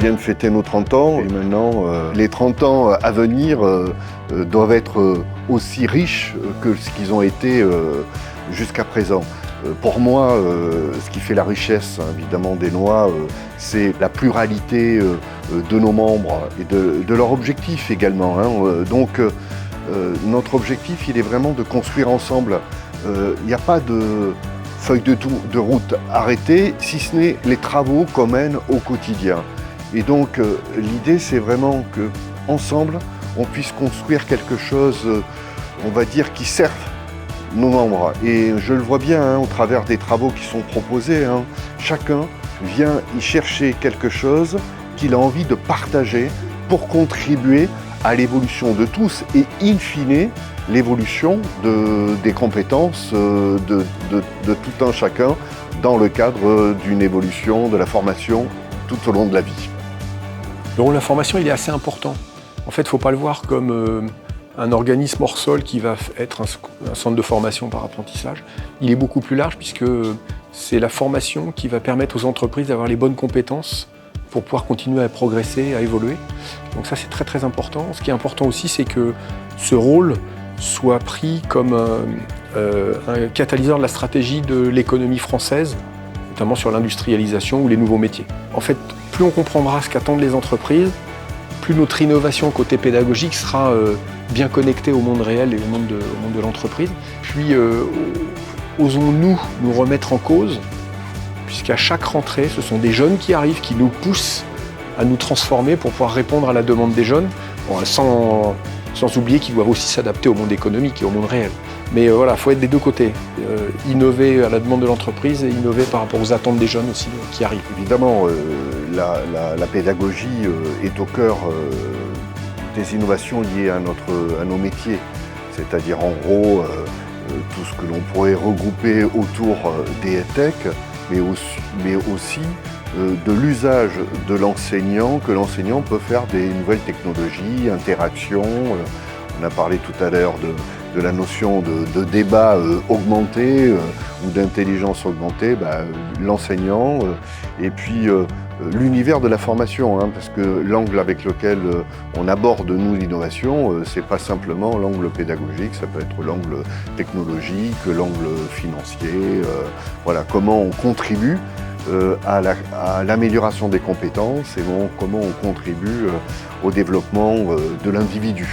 vient de fêter nos 30 ans et maintenant, les 30 ans à venir doivent être aussi riches que ce qu'ils ont été jusqu'à présent. Pour moi, ce qui fait la richesse, évidemment, des Noix, c'est la pluralité de nos membres et de leurs objectifs également. Donc, notre objectif, il est vraiment de construire ensemble. Il n'y a pas de feuille de route arrêtée, si ce n'est les travaux qu'on mène au quotidien. Et donc, l'idée, c'est vraiment qu'ensemble, on puisse construire quelque chose, on va dire, qui serve nos membres. Et je le vois bien au travers des travaux qui sont proposés. Chacun vient y chercher quelque chose qu'il a envie de partager pour contribuer à l'évolution de tous et in fine l'évolution des compétences de tout un chacun dans le cadre d'une évolution de la formation tout au long de la vie. Le rôle de la formation, il est assez important. En fait, il ne faut pas le voir comme un organisme hors sol qui va être un centre de formation par apprentissage. Il est beaucoup plus large puisque c'est la formation qui va permettre aux entreprises d'avoir les bonnes compétences pour pouvoir continuer à progresser, à évoluer. Donc ça, c'est très très important. Ce qui est important aussi, c'est que ce rôle soit pris comme un catalyseur de la stratégie de l'économie française, notamment sur l'industrialisation ou les nouveaux métiers. En fait, plus on comprendra ce qu'attendent les entreprises, plus notre innovation côté pédagogique sera bien connectée au monde réel et au monde de l'entreprise. Puis osons-nous nous remettre en cause, puisqu'à chaque rentrée, ce sont des jeunes qui arrivent, qui nous poussent à nous transformer pour pouvoir répondre à la demande des jeunes, sans oublier qu'ils doivent aussi s'adapter au monde économique et au monde réel. Mais voilà, il faut être des deux côtés. Innover à la demande de l'entreprise et innover par rapport aux attentes des jeunes aussi qui arrivent. Évidemment, la pédagogie est au cœur des innovations liées à nos métiers. C'est-à-dire en gros tout ce que l'on pourrait regrouper autour des EdTech, mais aussi de l'usage de l'enseignant, que l'enseignant peut faire des nouvelles technologies, interactions. On a parlé tout à l'heure de la notion de débat augmenté ou d'intelligence augmentée, l'enseignant, et puis l'univers de la formation, parce que l'angle avec lequel on aborde, nous, l'innovation, c'est pas simplement l'angle pédagogique, ça peut être l'angle technologique, l'angle financier, voilà, comment on contribue à l'amélioration des compétences et comment on contribue au développement de l'individu.